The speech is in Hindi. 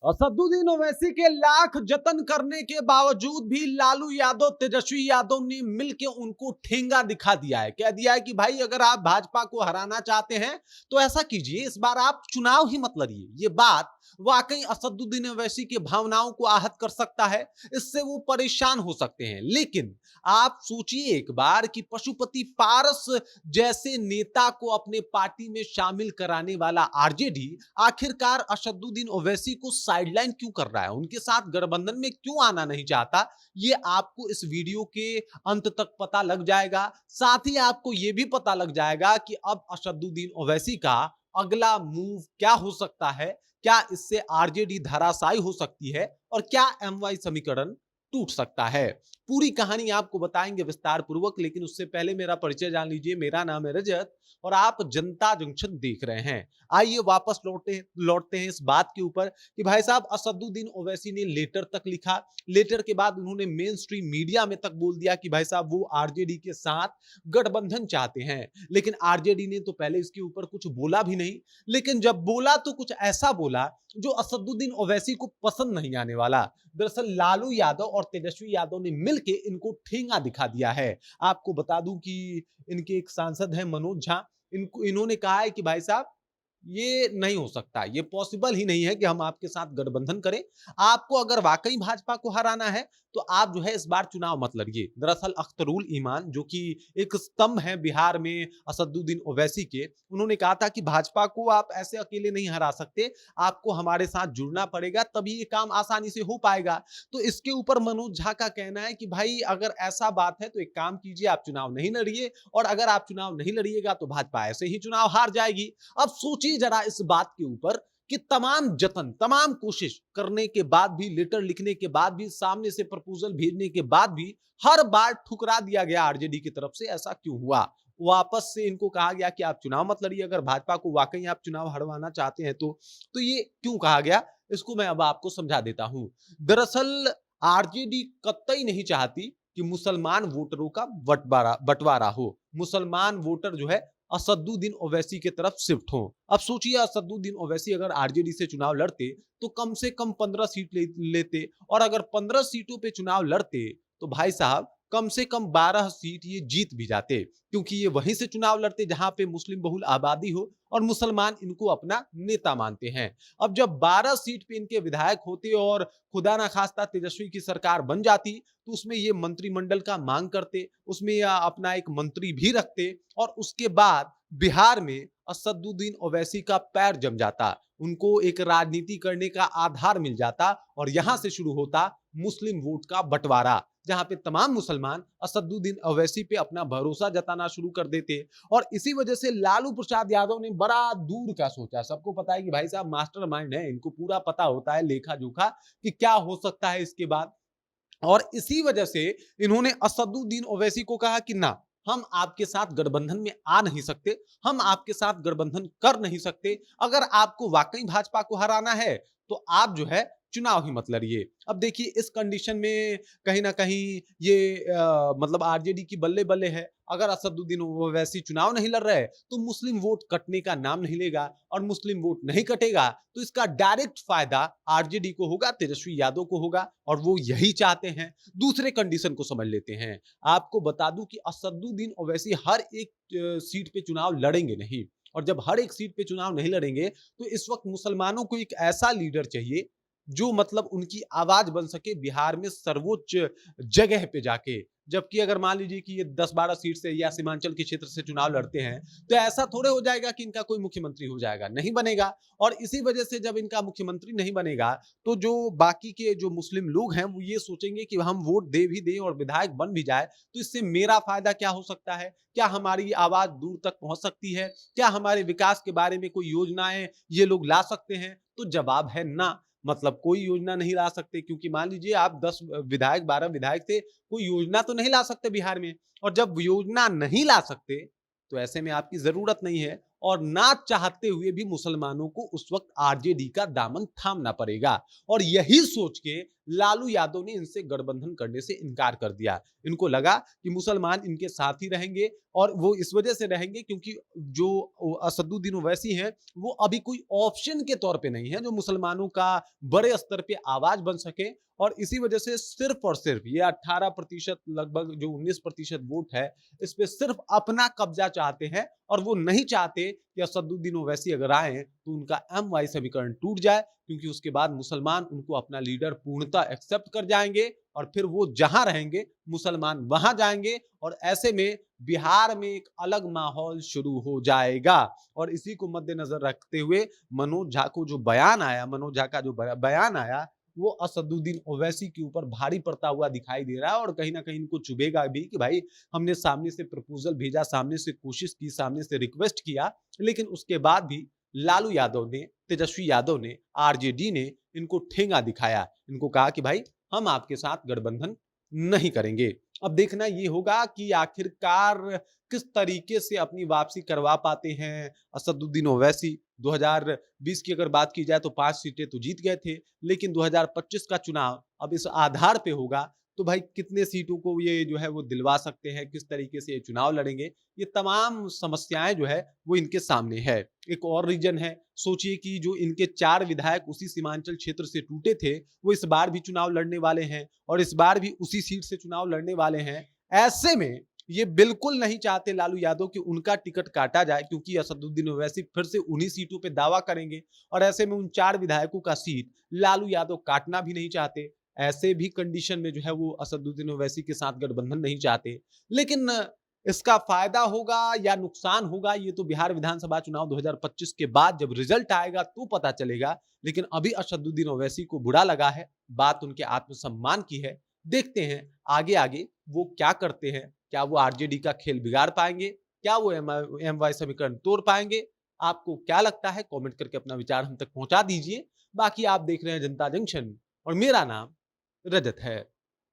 असदुद्दीन ओवैसी के लाख जतन करने के बावजूद भी लालू यादव तेजस्वी यादव ने मिलकर उनको ठेंगा दिखा दिया है। कह दिया है कि भाई अगर आप भाजपा को हराना चाहते हैं तो ऐसा कीजिए, इस बार आप चुनाव ही मत लड़िए। ये बात वाकई असदुद्दीन ओवैसी की भावनाओं को आहत कर सकता है, इससे वो परेशान हो सकते हैं। लेकिन आप सोचिए एक बार कि पशुपति पारस जैसे नेता को अपने पार्टी में शामिल कराने वाला आरजेडी आखिरकार असदुद्दीन ओवैसी को साइडलाइन क्यों कर रहा है, उनके साथ गठबंधन में क्यों आना नहीं चाहता, ये आपको इस वीडियो के अंत तक पता लग जाएगा। साथ ही आपको यह भी पता लग जाएगा कि अब असदुद्दीन ओवैसी का अगला मूव क्या हो सकता है, क्या इससे आरजेडी धराशायी हो सकती है और क्या एमवाई समीकरण टूट सकता है। पूरी कहानी आपको बताएंगे विस्तार पूर्वक, लेकिन उससे पहले मेरा परिचय जान लीजिए। मेरा नाम है रजत और आप जनता जंक्शन देख रहे हैं। आइए वापस लौटते हैं इस बात के ऊपर कि भाई साहब असदुद्दीन ओवैसी ने लेटर तक लिखा। लेटर के बाद उन्होंने मेन स्ट्रीम मीडिया में तक बोल दिया कि भाई साहब वो आरजेडी के साथ गठबंधन चाहते हैं। लेकिन आरजेडी ने तो पहले इसके ऊपर कुछ बोला भी नहीं, लेकिन जब बोला तो कुछ ऐसा बोला जो असदुद्दीन ओवैसी को पसंद नहीं आने वाला। दरअसल लालू यादव और तेजस्वी यादव ने मिलकर इनको ठेंगा दिखा दिया है। आपको बता दूं कि इनके एक सांसद हैं मनोज झा, इन्होंने कहा है कि भाई साहब ये नहीं हो सकता, ये पॉसिबल ही नहीं है कि हम आपके साथ गठबंधन करें। आपको अगर वाकई भाजपा को हराना है तो आप जो है इस बार चुनाव मत लड़िए। दरअसल अख्तरुल ईमान जो कि एक स्तंभ है बिहार में असदुद्दीन ओवैसी के, उन्होंने कहा था कि भाजपा को आप ऐसे अकेले नहीं हरा सकते, आपको हमारे साथ जुड़ना पड़ेगा, तभी ये काम आसानी से हो पाएगा। तो इसके ऊपर मनोज झा का कहना है कि भाई अगर ऐसा बात है तो एक काम कीजिए, आप चुनाव नहीं लड़िए, और अगर आप चुनाव नहीं लड़िएगा तो भाजपा ऐसे ही चुनाव हार जाएगी। अब सोचिए जरा इस बात के ऊपर कि तमाम जतन, तमाम कोशिश करने के बाद भी, लेटर लिखने के बाद भी, सामने से प्रपोजल भेजने के बाद भी हर बार ठुकरा दिया गया आरजेडी की तरफ से। ऐसा क्यों हुआ? वापस से इनको कहा गया कि आप चुनाव मत लड़िए, अगर भाजपा को वाकई आप चुनाव हरवाना चाहते हैं तो ये क्यों कहा गया, इसको मैं अब आपको समझा देता हूं। दरअसल आरजेडी कतई नहीं चाहती कि मुसलमान वोटरों का बंटवारा हो, मुसलमान वोटर जो है असदुद्दीन ओवैसी की तरफ शिफ्ट हो। अब सोचिए असदुद्दीन ओवैसी अगर आरजेडी से चुनाव लड़ते तो कम से कम 15 सीट लेते, और अगर 15 सीटों पे चुनाव लड़ते तो भाई साहब कम से कम 12 सीट ये जीत भी जाते, क्योंकि ये वहीं से चुनाव लड़ते जहां पे मुस्लिम बहुल आबादी हो और मुसलमान इनको अपना नेता मानते हैं। अब जब 12 सीट पे इनके विधायक होते और खुदा ना खास्ता तेजस्वी की सरकार बन जाती तो उसमें ये मंत्रिमंडल का मांग करते, उसमें अपना एक मंत्री भी रखते, और उसके बाद बिहार में असदुद्दीन ओवैसी का पैर जम जाता, उनको एक राजनीति करने का आधार मिल जाता, और यहां से शुरू होता मुस्लिम वोट का बंटवारा, जहां पे तमाम मुसलमान असदुद्दीन ओवैसी पे अपना भरोसा जताना शुरू कर देते। और इसी वजह से लालू प्रसाद यादव ने बड़ा दूर का सोचा। सबको पता है कि भाई साहब मास्टरमाइंड है, इनको पूरा पता होता है लेखा जोखा कि क्या हो सकता है इसके बाद, और इसी वजह से इन्होंने असदुद्दीन ओवैसी को कहा कि ना, हम आपके साथ गठबंधन में आ नहीं सकते, हम आपके साथ गठबंधन कर नहीं सकते। अगर आपको वाकई भाजपा को हराना है तो आप जो है चुनाव ही मत लड़िए। अब देखिए इस कंडीशन में कहीं ना कहीं ये मतलब आरजेडी की बल्ले बल्ले है। अगर असदुद्दीन ओवैसी चुनाव नहीं लड़ रहे तो मुस्लिम वोट कटने का नाम नहीं लेगा, और मुस्लिम वोट नहीं कटेगा तो इसका डायरेक्ट फायदा आरजेडी को होगा, तेजस्वी यादव को होगा, और वो यही चाहते हैं। दूसरे कंडीशन को समझ लेते हैं। आपको बता दूं कि असदुद्दीन ओवैसी हर एक सीट पे चुनाव लड़ेंगे नहीं, और जब हर एक सीट पे चुनाव नहीं लड़ेंगे तो इस वक्त मुसलमानों को एक ऐसा लीडर चाहिए जो मतलब उनकी आवाज बन सके बिहार में सर्वोच्च जगह पे जाके। जबकि अगर मान लीजिए कि ये 10-12 सीट से या सीमांचल के क्षेत्र से चुनाव लड़ते हैं तो ऐसा थोड़े हो जाएगा कि इनका कोई मुख्यमंत्री हो जाएगा, नहीं बनेगा। और इसी वजह से जब इनका मुख्यमंत्री नहीं बनेगा तो जो बाकी के जो मुस्लिम लोग हैं वो ये सोचेंगे कि हम वोट दे भी दें और विधायक बन भी जाए तो इससे मेरा फायदा क्या हो सकता है, क्या हमारी आवाज दूर तक पहुंच सकती है, क्या हमारे विकास के बारे में कोई योजनाएं ये लोग ला सकते हैं। तो जवाब है ना, मतलब कोई योजना नहीं ला सकते, क्योंकि मान लीजिए आप 10 विधायक 12 विधायक से कोई योजना तो नहीं ला सकते बिहार में, और जब योजना नहीं ला सकते तो ऐसे में आपकी जरूरत नहीं है, और ना चाहते हुए भी मुसलमानों को उस वक्त आरजेडी का दामन थामना पड़ेगा। और यही सोच के लालू यादव ने इनसे गठबंधन करने से इनकार कर दिया। इनको लगा कि मुसलमान इनके साथ ही रहेंगे और वो इस वजह से रहेंगे क्योंकि जो असदुद्दीन ओवैसी हैं वो अभी कोई ऑप्शन के तौर पे नहीं है जो मुसलमानों का बड़े स्तर पे आवाज बन सके। और इसी वजह से सिर्फ और सिर्फ ये 18% लगभग जो 19% वोट है इस पे सिर्फ अपना कब्जा चाहते हैं और वो नहीं चाहते कि असदुद्दीन ओवैसी अगर आए तो उनका MY समीकरण टूट जाए, क्योंकि उसके बाद मुसलमान उनको अपना लीडर पूर्णतः एक्सेप्ट कर जाएंगे और फिर वो जहां रहेंगे मुसलमान वहां जाएंगे और ऐसे में बिहार में एक अलग माहौल शुरू हो जाएगा। और इसी को मद्देनजर रखते हुए मनोज झा को जो बयान आया, मनोज झा का जो बयान आया वो असदुद्दीन ओवैसी के ऊपर भारी पड़ता हुआ दिखाई दे रहा है और कहीं ना कहीं इनको चुभेगा भी कि भाई हमने सामने से प्रपोजल भेजा, सामने से कोशिश की, सामने से रिक्वेस्ट किया, लेकिन उसके बाद भी लालू यादव ने, तेजस्वी यादव ने, RJD ने इनको ठेंगा दिखाया। इनको कहा कि भाई हम आपके साथ गठबंधन नहीं करेंगे। अब देखना ये होगा कि आखिरकार किस तरीके से अपनी वापसी करवा पाते हैं असदुद्दीन ओवैसी। 2020 की अगर बात की जाए तो 5 सीटें तो जीत गए थे, लेकिन 2025 का चुनाव अब इस आधार पे होगा तो भाई कितने सीटों को ये जो है वो दिलवा सकते हैं, किस तरीके से ये चुनाव लड़ेंगे, ये तमाम समस्याएं जो है वो इनके सामने है। एक और रीजन है, सोचिए कि जो इनके 4 विधायक उसी सीमांचल क्षेत्र से टूटे थे वो इस बार भी चुनाव लड़ने वाले हैं और इस बार भी उसी सीट से चुनाव लड़ने वाले हैं। ऐसे में ये बिल्कुल नहीं चाहते लालू यादव कि उनका टिकट काटा जाए, क्योंकि असदुद्दीन ओवैसी फिर से उन्हीं सीटों पे दावा करेंगे और ऐसे में उन 4 विधायकों का सीट लालू यादव काटना भी नहीं चाहते। ऐसे भी कंडीशन में जो है वो असदुद्दीन ओवैसी के साथ गठबंधन नहीं चाहते। लेकिन इसका फायदा होगा या नुकसान होगा ये तो बिहार विधानसभा चुनाव 2025 के बाद जब रिजल्ट आएगा तो पता चलेगा। लेकिन अभी असदुद्दीन ओवैसी को बुरा लगा है, बात उनके आत्मसम्मान की है। देखते हैं आगे आगे वो क्या करते हैं, क्या वो RJD का खेल बिगाड़ पाएंगे, क्या वो MY समीकरण तोड़ पाएंगे। आपको क्या लगता है कमेंट करके अपना विचार हम तक पहुंचा दीजिए। बाकी आप देख रहे हैं जनता जंक्शन और मेरा नाम रजत है।